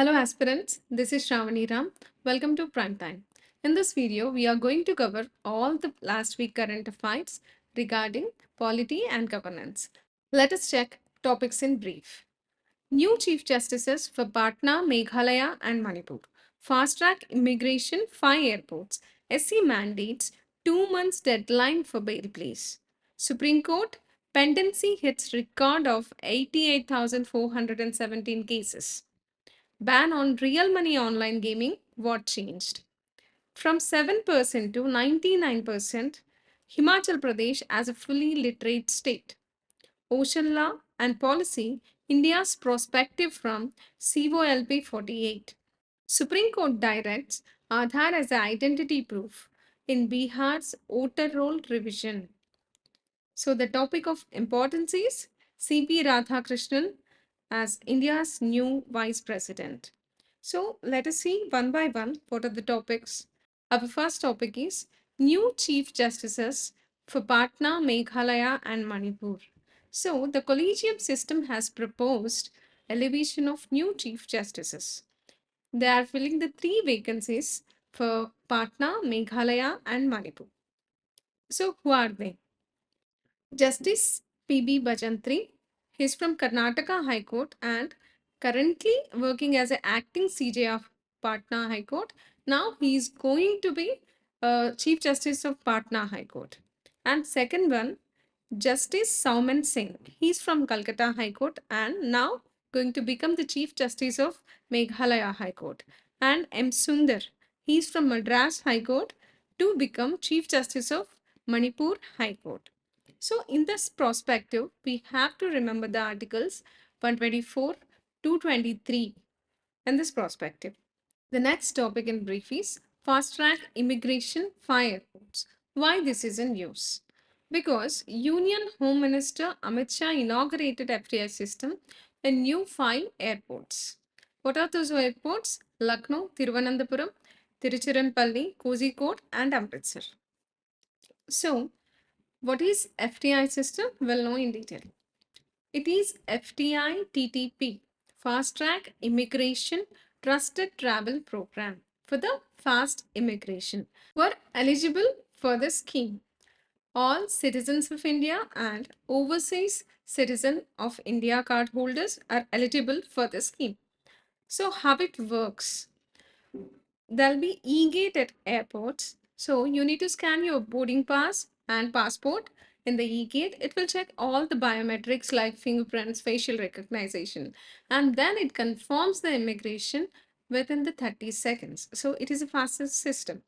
Hello aspirants, this is Shravani Ram. Welcome to Prime Time. In this video, we are going to cover all the last week current affairs regarding polity and governance. Let us check topics in brief. New Chief Justices for Patna, Meghalaya and Manipur. Fast track immigration, 5 airports. SC mandates 2 months deadline for bail pleas. Supreme Court, pendency hits record of 88,417 cases. Ban on real money online gaming, what changed? From 7% to 99%, Himachal Pradesh as a fully literate state. Ocean law and policy, India's perspective from COLP 48. Supreme Court directs Aadhaar as an identity proof in Bihar's voter roll revision. So the topic of importance is CP Radhakrishnan as India's new vice president. So let us see one by one what are the topics. Our first topic is new chief justices for Patna, Meghalaya and Manipur. So the collegium system has proposed elevation of new chief justices. They are filling the 3 vacancies for Patna, Meghalaya and Manipur. So who are they? Justice P.B. Bajantri. He's from Karnataka High Court and currently working as an acting CJ of Patna High Court. Now he is going to be Chief Justice of Patna High Court. And second one, Justice Sauman Singh. He's from Calcutta High Court and now going to become the Chief Justice of Meghalaya High Court. And M. Sundar. He's from Madras High Court to become Chief Justice of Manipur High Court. So in this perspective, we have to remember the articles 124 to 23 in this perspective. The next topic in brief is fast track immigration fire codes. Why this is in use? Because Union Home Minister Amit Shah inaugurated FTI system in new 5 airports. What are those airports? Lucknow, Thiruvananthapuram, Tiruchirappalli, Kozhikode and Amritsar. So what is FTI system? We'll know in detail. It is FTI TTP, Fast Track Immigration Trusted Travel Program for the fast immigration. Were eligible for the scheme. All citizens of India and overseas citizen of India card holders are eligible for the scheme. So how it works? There'll be e-gate at airports. So you need to scan your boarding pass and passport in the e-gate. It will check all the biometrics like fingerprints, facial recognition, and then it confirms the immigration within the 30 seconds. So it is a fastest system.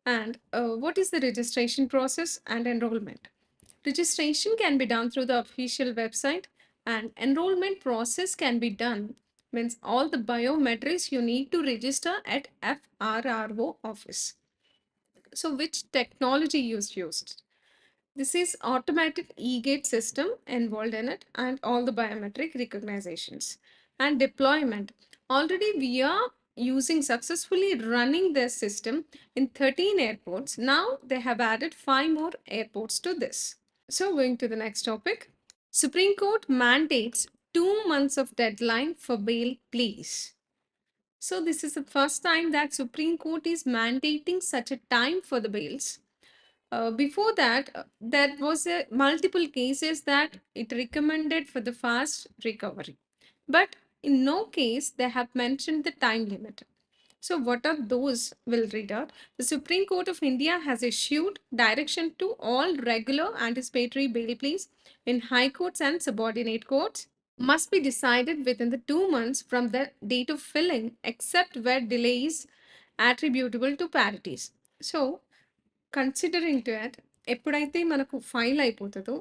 And what is the registration process and enrollment? Registration can be done through the official website and enrollment process can be done means all the biometrics you need to register at FRRO office. So which technology is used? This is automatic e-gate system involved in it and all the biometric recognitions and deployment. Already we are using successfully running this system in 13 airports. Now they have added 5 more airports to this. So going to the next topic. Supreme Court mandates 2 months of deadline for bail pleas. So this is the first time that Supreme Court is mandating such a time for the bails. Before that, there was a multiple cases that it recommended for the fast recovery. But in no case they have mentioned the time limit. So what are those? We'll read out. The Supreme Court of India has issued direction to all regular anticipatory bail pleas in high courts and subordinate courts must be decided within the 2 months from the date of filing except where delay is attributable to parties. So considering to it ఎప్పుడైతే మనకు file అయిపోతుందో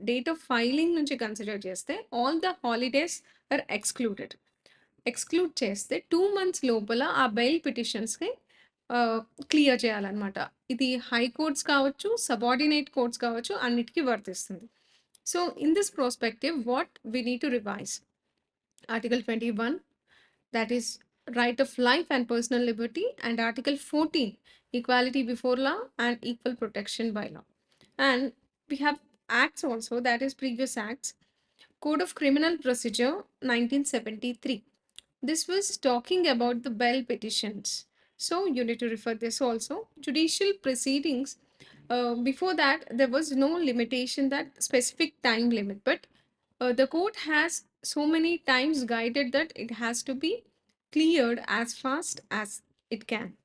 date of filing నుంచి consider చేస్తే all the holidays are exclude చేస్తే 2 months లోపల ఆ bail పిటిషన్స్ని clear చేయాలన్నమాట. ఇది హై కోర్ట్స్ కావచ్చు, సబార్డినేట్ కోర్ట్స్ కావచ్చు, అన్నిటికీ వర్తిస్తుంది. So in this prospective what we need to revise Article 21, that is right of life and personal liberty, and Article 14, equality before law and equal protection by law. And we have acts also, that is previous acts. Code of Criminal Procedure 1973, This was talking about the bail petitions. So you need to refer this also. Judicial proceedings. Before that, there was no limitation that specific time limit, but the court has so many times guided that it has to be cleared as fast as it can.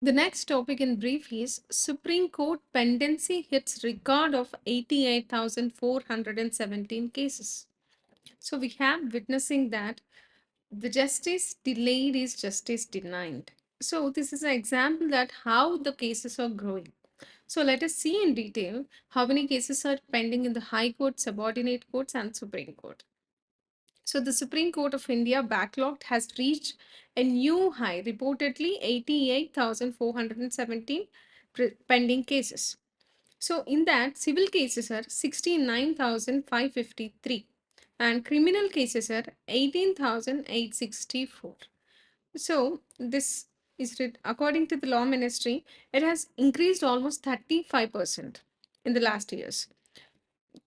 The next topic in brief is Supreme Court pendency hits record of 88,417 cases. So we have witnessing that the justice delayed is justice denied. So this is an example that how the cases are growing. So let us see in detail how many cases are pending in the High Court, subordinate courts, and Supreme Court. So the Supreme Court of India backlogged has reached a new high, reportedly 88,417 pending cases. So in that, civil cases are 69,553 and criminal cases are 18,864. So this is according to the law ministry, it has increased almost 35% in the last years.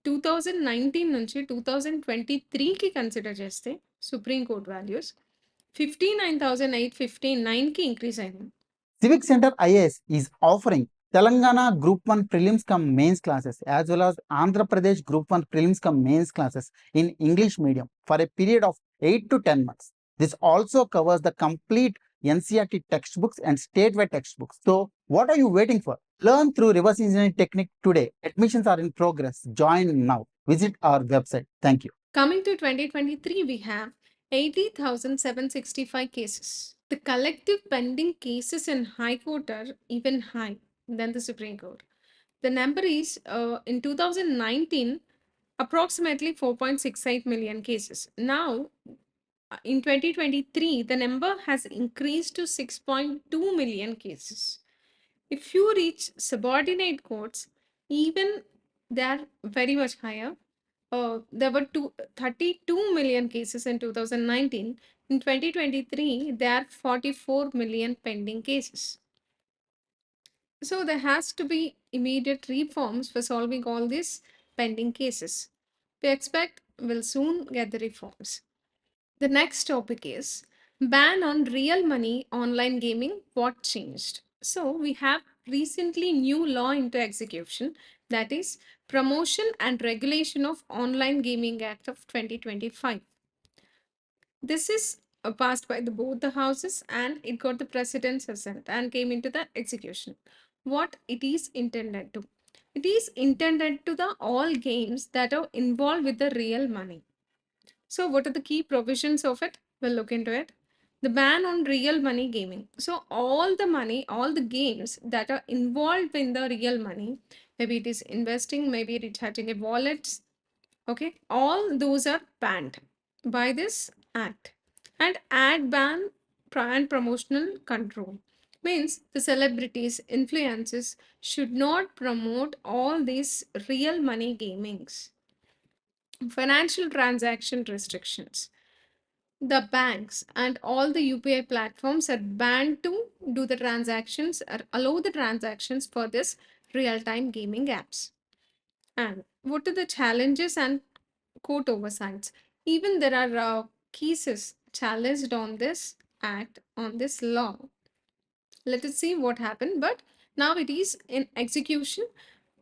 2019 నుంచి 2023కి consider చేస్తే supreme court values 59,859కి increase అయింది. CivicCentre IAS is offering Telangana Group 1 Prelims cum Mains classes as well as Andhra Pradesh Group 1 Prelims cum Mains classes in English medium for a period of 8 to 10 months. This also covers the complete NCERT textbooks and statewide textbooks. So, what are you waiting for? Learn through reverse engineering technique today. Admissions are in progress. Join now. Visit our website. Thank you. Coming to 2023, we have 80,765 cases. The collective pending cases in High Court are even high than the Supreme Court. The number is in 2019 approximately 4.68 million cases. Now in 2023, the number has increased to 6.2 million cases. If you reach subordinate courts, even they are very much higher. There were 32 million cases in 2019. In 2023, there are 44 million pending cases. So there has to be immediate reforms for solving all these pending cases. We expect we'll soon get the reforms. The next topic is ban on real money online gaming. What changed? So we have recently new law into execution, that is Promotion and Regulation of Online Gaming Act of 2025. This is passed by both the houses and it got the president's assent and came into the execution. What it is intended to? It is intended to the all games that are involved with the real money. So, what are the key provisions of it? We'll look into it. The ban on real money gaming. So, all the money, all the games that are involved in the real money, maybe it is investing, maybe it is having a wallet, okay, all those are banned by this act. And ad ban and promotional control means the celebrities, influencers should not promote all these real money gamings. Financial transaction restrictions. The banks and all the UPI platforms are banned to do the transactions or allow the transactions for this real-time gaming apps. And what are the challenges and court oversights? Even there are cases challenged on this act, on this law. Let us see what happened. But now it is in execution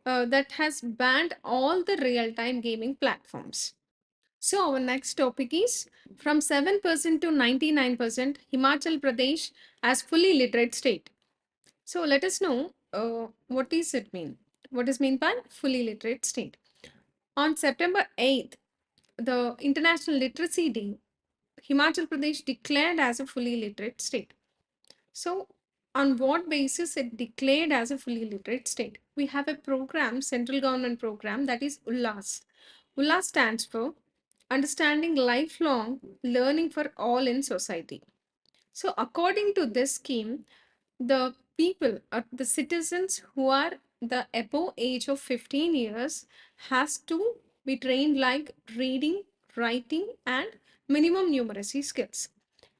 that has banned all the real-time gaming platforms. So our next topic is from 7% to 99%, Himachal Pradesh as fully literate state. So let us know what does it mean? What is meant by fully literate state? On September 8th, the International Literacy Day, Himachal Pradesh declared as a fully literate state. So on what basis it declared as a fully literate state? We have a program, central government program, that is ULLAS. ULLAS stands for Understanding Lifelong Learning for All in Society. So according to this scheme, the people or the citizens who are the above age of 15 years has to be trained like reading, writing and minimum numeracy skills.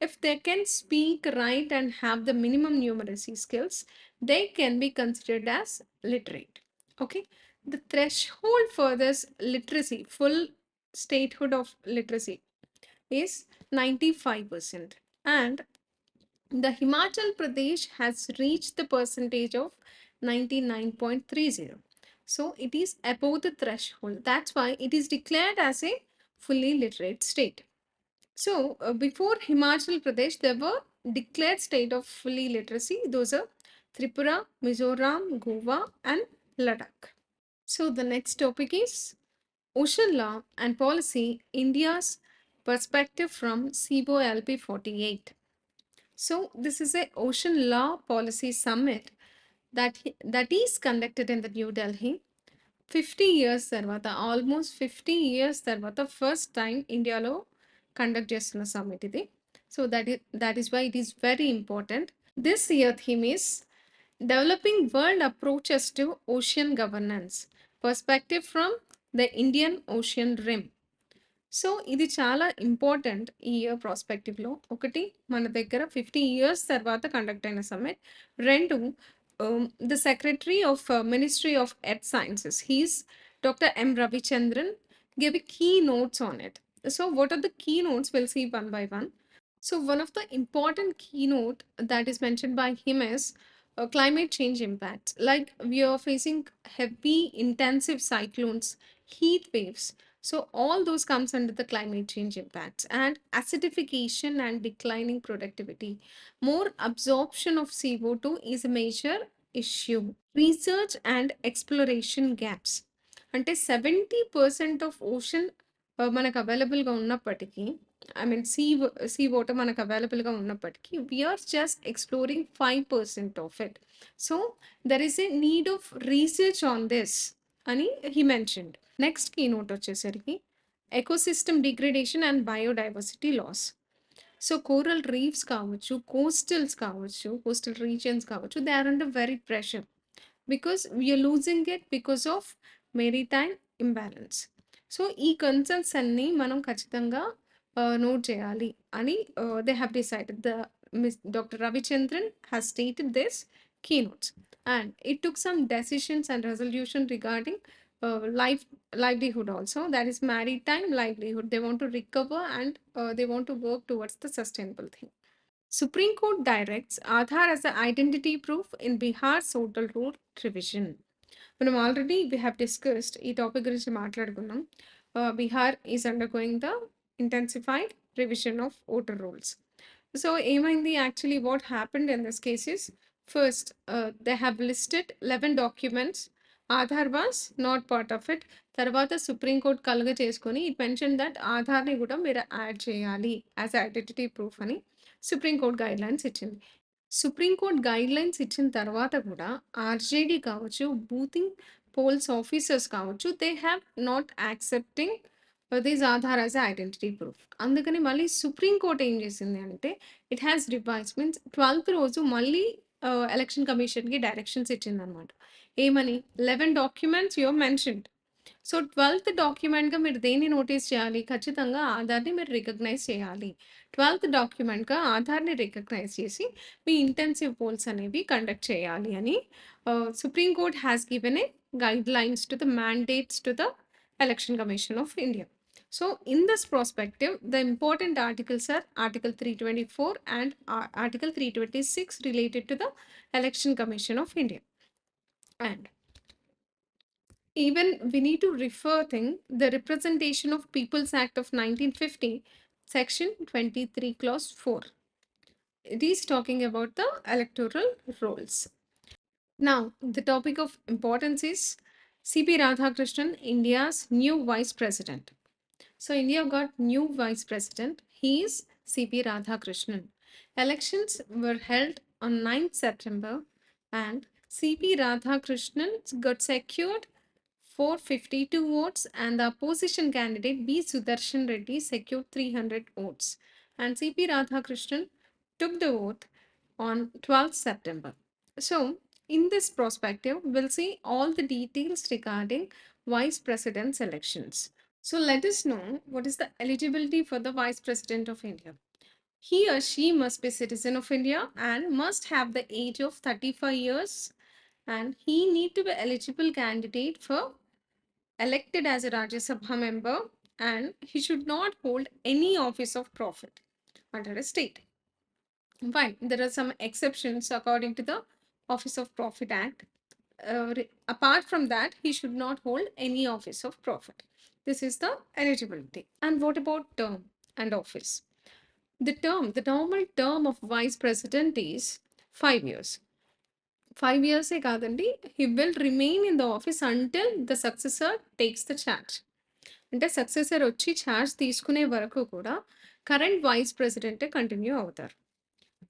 If they can speak, write and have the minimum numeracy skills, they can be considered as literate. Okay. The threshold for this literacy, full statehood of literacy, is 95%. And the Himachal Pradesh has reached the percentage of 99.30. So it is above the threshold. That's why it is declared as a fully literate state. So before Himachal Pradesh, there were declared state of fully literacy. Those are Tripura, Mizoram, Goa, and Ladakh. So the next topic is Ocean Law and Policy, India's perspective from SIBO LP 48. So this is a Ocean Law Policy Summit that is conducted in the New Delhi. 50 years తర్వాత almost 50 years తర్వాత first time ఇండియాలో conduct చేస్తున్న summit ఇది. So that is why it is very important. This year theme is developing world approaches to ocean governance perspective from the Indian Ocean Rim. So ఇది చాలా important ఈ year ప్రాస్పెక్టివ్లో. ఒకటి, మన దగ్గర 50 years తర్వాత కండక్ట్ అయిన సమ్మిట్. రెండు, the secretary of ministry of earth sciences, he's doctor M Ravichandran, gave a keynotes on it. So what are the keynotes? We'll see one by one. So one of the important keynote that is mentioned by him is climate change impacts. Like we are facing heavy intensive cyclones, heat waves. So all those comes under the climate change impacts, and acidification and declining productivity. More absorption of CO2 is a major issue. Research and exploration gaps. అంటే 70% of ocean మనకు అవైలబుల్గా ఉన్నప్పటికీ, I mean sea water మనకు అవైలబుల్గా ఉన్నప్పటికీ, we're just exploring 5% of it. So there is a need of research on this అని he mentioned. Next key note వచ్చేసరికి ecosystem degradation and biodiversity loss. So coral reefs కావచ్చు, coastal regions కావచ్చు, they are under very pressure because we are losing it because of maritime imbalance. సో ఈ concerns అన్నీ మనం ఖచ్చితంగా note చేయాలి అని they have decided. The doctor Ravichandran has stated this keynotes, and it took some decisions and resolution regarding livelihood also, that is maritime livelihood. They want to recover, and they want to work towards the sustainable thing. Supreme Court directs Aadhaar as an identity proof in Bihar's total rule revision. మనం already we have discussed ఈ topic గురించి మాట్లాడుకున్నాం. Bihar is undergoing the intensified revision of voter rules. So ఏమైంది actually, what happened in this cases? First, they have listed 11 documents. Aadhaar was not part of it. తర్వాత supreme court కలుగ చేసుకొని it mention that ఆధార్ని కూడా మీరు add చేయాలి as identity proof అని supreme court guide lines ఇచ్చింది. Supreme court guide lines ఇచ్చిన తర్వాత కూడా ఆర్జేడీ కావచ్చు, బూతింగ్ పోల్స్ ఆఫీసర్స్ కావచ్చు, they have not accepting this Aadhaar as identity proof. అందుకని మళ్ళీ సుప్రీంకోర్టు ఏం చేసింది అంటే, it has revise means 12th రోజు మళ్ళీ ఎలక్షన్ కమిషన్కి డైరెక్షన్స్ ఇచ్చిందనమాట. ఏమని? 11 documents you mentioned. So 12th డాక్యుమెంట్గా మీరు దేన్ని నోటీస్ చేయాలి? ఖచ్చితంగా ఆధార్ని మీరు రికగ్నైజ్ చేయాలి. 12th డాక్యుమెంట్గా ఆధార్ని రికగ్నైజ్ చేసి మీ ఇంటెన్సివ్ పోల్స్ అనేవి కండక్ట్ చేయాలి అని supreme court has given a guide lines to the mandates to the election commission of India. So in this perspective, the important articles are Article 324 and Article 326 related to the Election Commission of India. And even we need to refer the Representation of People's Act of 1950, Section 23, Clause 4. It is talking about the electoral rolls. Now, the topic of importance is C.P. Radhakrishnan, India's new Vice President. So India got new Vice President. He is C.P. Radhakrishnan. Elections were held on 9th September, and C.P. Radhakrishnan got secured 452 votes, and the opposition candidate B. Sudarshan Reddy secured 300 votes. And C.P. Radhakrishnan took the oath on 12th September. So, in this perspective, we'll see all the details regarding Vice President's elections. So, let us know what is the eligibility for the Vice President of India. He or she must be citizen of India and must have the age of 35 years, and he need to be eligible candidate for elected as a Rajya Sabha member and he should not hold any office of profit under a state. Fine, there are some exceptions according to the Office of Profit Act. Apart from that, he should not hold any office of profit. This is the eligibility. And what about term and office? The normal term of vice president is 5 years. 5 years కాదండి, he will remain in the office until the successor takes the charge. అంటే successor వచ్చి charge తీసుకునే వరకు కూడా current vice ప్రెసిడెంటే continue అవుతారు.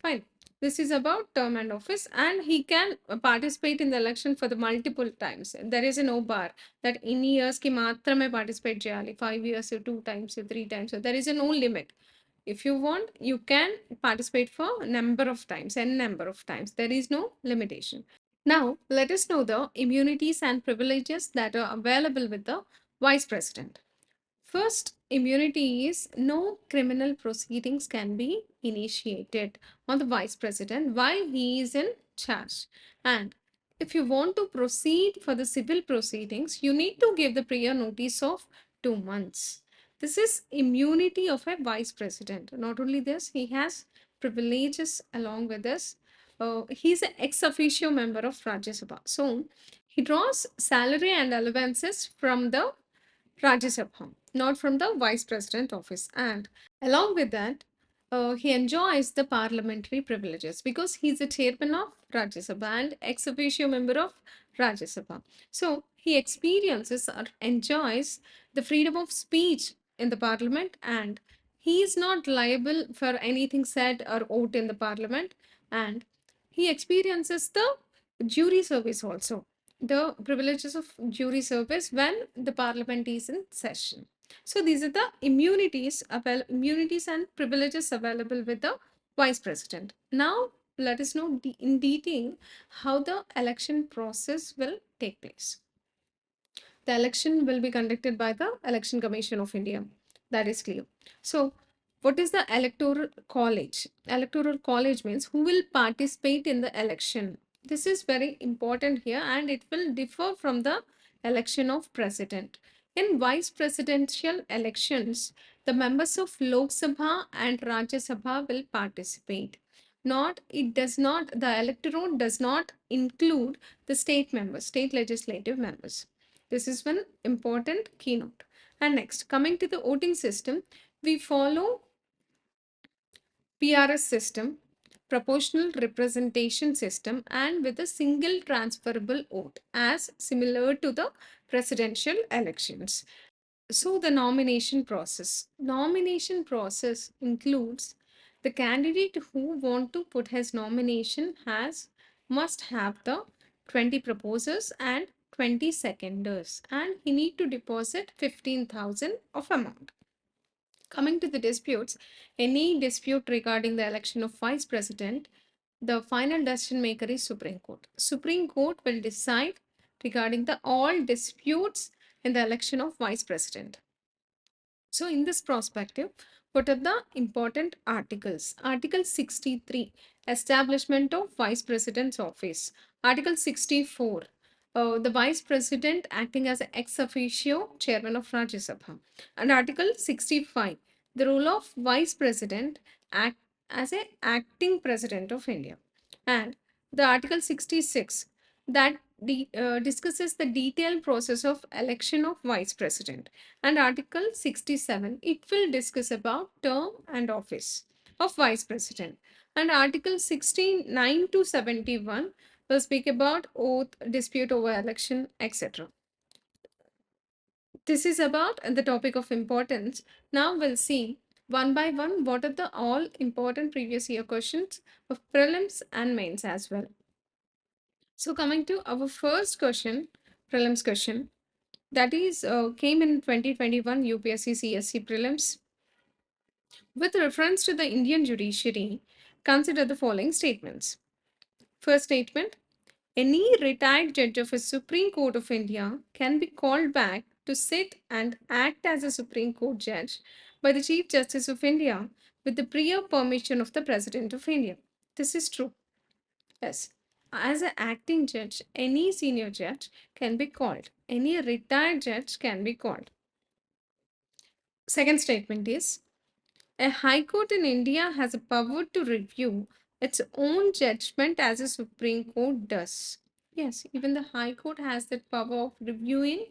Fine. This is about term and office, and he can participate in the election for the multiple times. There is a no bar that in years ki మాత్రమే participate చేయాలి. 5 years, 2 times, 3 times. So there is a no limit. If you want, you can participate for number of times, n number of times. There is no limitation. Now, let us know the immunities and privileges that are available with the vice president. First immunity is no criminal proceedings can be initiated on the vice president while he is in charge. And if you want to proceed for the civil proceedings, you need to give the prior notice of 2 months. This is immunity of a vice president. Not only this, he has privileges along with this. He's an ex officio member of Rajya Sabha. So he draws salary and allowances from the Rajya Sabha, not from the vice president office. And along with that, he enjoys the parliamentary privileges because he's a chairman of Rajya Sabha and ex officio member of Rajya Sabha. So he experiences or enjoys the freedom of speech in the parliament, and he is not liable for anything said or vote in the parliament, and he experiences the jury service also, the privileges of jury service when the parliament is in session. So these are the immunities and privileges available with the vice president. Now let us know in detail how the election process will take place. The election will be conducted by the Election Commission of India. That is clear. So, what is the electoral college? Electoral college means who will participate in the election. This is very important here, and it will differ from the election of president. In vice presidential elections, the members of Lok Sabha and Rajya Sabha will participate. The electorate does not include the state members, state legislative members. This is one important keynote. And next, coming to the voting system, we follow PRS system, proportional representation system, and with a single transferable vote as similar to the presidential elections. So the nomination process includes the candidate who want to put his nomination must have the 20 proposers and 20 seconders, and he need to deposit 15,000 of amount. Coming to the disputes, any dispute regarding the election of vice president, the final decision maker is Supreme Court. Supreme Court will decide regarding the all disputes in the election of vice president. So, in this perspective, what are the important articles? Article 63, Establishment of Vice President's Office. Article 64, the Vice President acting as an ex officio Chairman of Rajya Sabha. And Article 65, the role of Vice President act as an acting President of India. And the Article 66, that discusses the detailed process of election of Vice President. And Article 67, it will discuss about term and office of Vice President. And Article 69 to 71 will speak about oath, dispute over election, etc. This is about the topic of importance. Now we'll see one by one what are the all important previous year questions of prelims and mains as well. So coming to our first question, prelims question, that is came in 2021 UPSC CSC prelims. With reference to the Indian judiciary, consider the following statements. First statement, any retired judge of a Supreme Court of India can be called back to sit and act as a Supreme Court judge by the Chief Justice of India with the prior permission of the President of India. This is true. Yes. As an acting judge, any senior judge can be called. Any retired judge can be called. Second statement is a high court in India has a power to review its own judgment as a Supreme Court does. Yes, even the High Court has that power of reviewing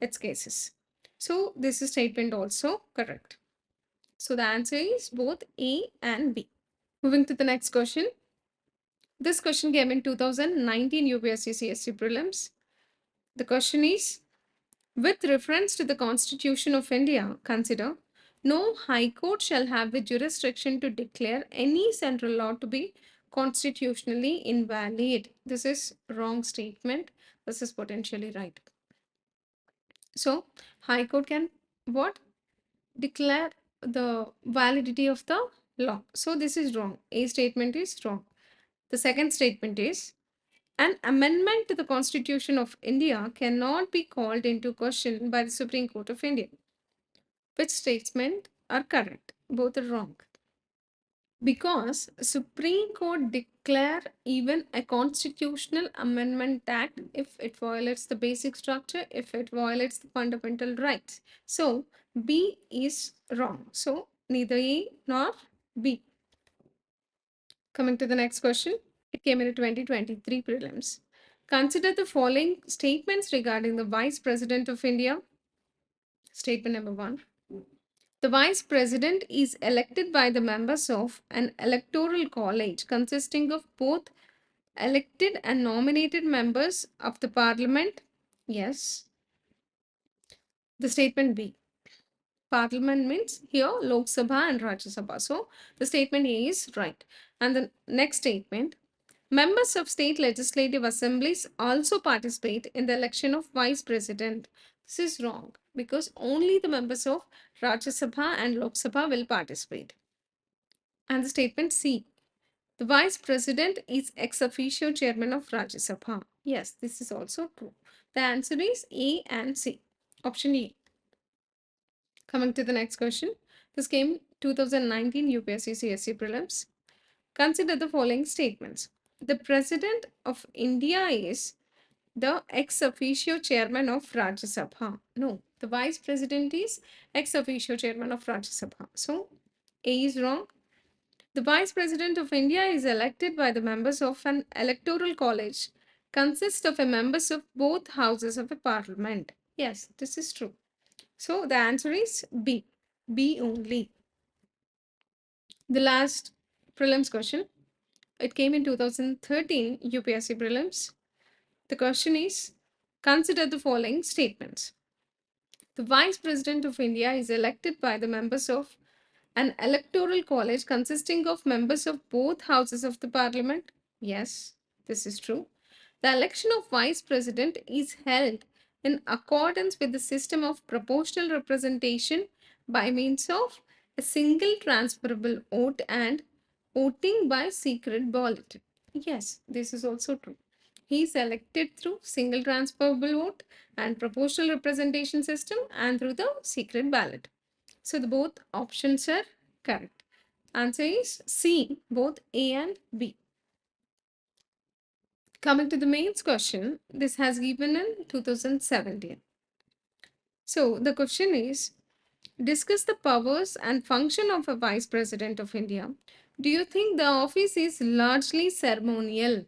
its cases. So this is statement also correct. So the answer is both A and B. Moving to the next question. This question came in 2019 UPSC CSC prelims. The question is, with reference to the Constitution of India, consider no High Court shall have the jurisdiction to declare any central law to be constitutionally invalid. This is wrong statement. This is potentially right. So, High Court can what? Declare the validity of the law. So, this is wrong. A statement is wrong. The second statement is an amendment to the Constitution of India cannot be called into question by the Supreme Court of India. Which statement are correct? Both are wrong. Because Supreme Court declare even a constitutional amendment act if it violates the basic structure, if it violates the fundamental rights. So B is wrong. So neither A nor B. Coming to the next question. It came in a 2023 prelims. Consider the following statements regarding the Vice President of India. Statement number 1. The Vice President is elected by the members of an electoral college consisting of both elected and nominated members of the Parliament. Yes. The statement B. Parliament means here Lok Sabha and Rajya Sabha. So the statement A is right. And the next statement, members of state legislative assemblies also participate in the election of vice president. This is wrong because only the members of Rajya Sabha and Lok Sabha will participate. And the statement C, the vice president is ex officio chairman of Rajya Sabha. Yes, this is also true. The answer is A and C. Option E. Coming to the next question. This came 2019 UPSC CSC prelims. Consider the following statements. The President of India is the ex officio chairman of Rajya Sabha. No, the Vice President is ex officio chairman of Rajya Sabha. So, A is wrong. The Vice President of India is elected by the members of an electoral college, consists of members of both houses of a parliament. Yes, this is true. So, the answer is B. B only. The last prelims question. It came in 2013 UPSC prelims. The question is, consider the following statements. The Vice President of India is elected by the members of an electoral college consisting of members of both houses of the parliament. Yes, this is true. The election of Vice President is held in accordance with the system of proportional representation by means of a single transferable vote and voting by secret ballot. Yes, this is also true. He is elected through single transferable vote and proportional representation system and through the secret ballot. So the both options are correct. Answer is C, both A and B. Coming to the mains question, this has given in 2017. So the question is, discuss the powers and function of a Vice President of India. Do you think the office is largely ceremonial?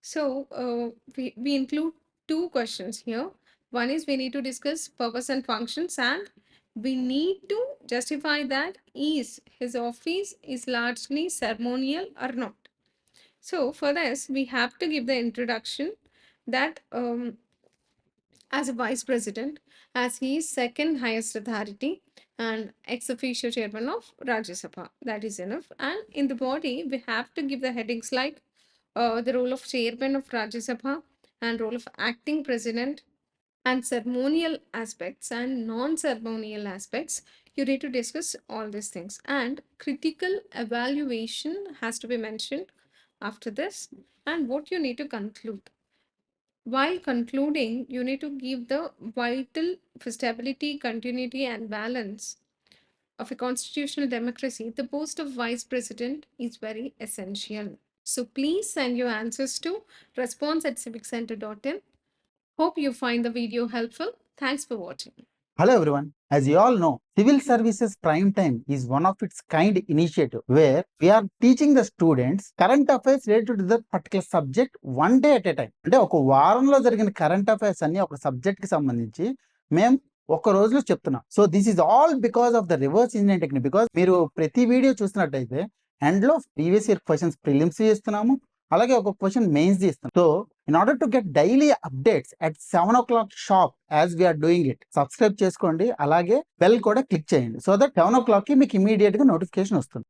So we include two questions here. One is we need to discuss purpose and functions, and we need to justify that is his office is largely ceremonial or not. So for this, we have to give the introduction that as a vice president, as he is second highest authority and ex officio chairman of Rajya Sabha. That is enough. And in the body, we have to give the headings like the role of chairman of Rajya Sabha and role of acting president and ceremonial aspects and non-ceremonial aspects. You need to discuss all these things, and critical evaluation has to be mentioned after this, and what you need to conclude. While concluding, you need to give the vital for stability, continuity, and balance of a constitutional democracy. The post of vice president is very essential. So please send your answers to response@civiccentre.in. Hope you find the video helpful. Thanks for watching. Hello everyone. As you all know, Civil Services Prime Time is one of its kind initiative where we are teaching the students current affairs related to that particular subject one day at a time. అంటే ఒక వారంలో జరిగిన current affairs అన్ని ఒక subject కి సంబంధించి మేము ఒక రోజులో చెప్తున్నాం. So this is all because of the reverse engineering technique. Because మీరు ప్రతి వీడియో చూసినట్టయితే ఎండ్ లో ప్రీవియస్ ఇయర్ క్వశ్చన్స్ ప్రిలిమ్స్ చేస్తున్నాము, అలాగే ఒక క్వశ్చన్ మెయిన్స్ చేస్తున్నాం. So in order to get daily updates at 7 o'clock sharp as we are doing it, subscribe చేసుకోండి, అలాగే బెల్ కూడా క్లిక్ చేయండి సో దట్ 7 o'clock కి మీకు ఇమీడియట్ గా నోటిఫికేషన్ వస్తుంది.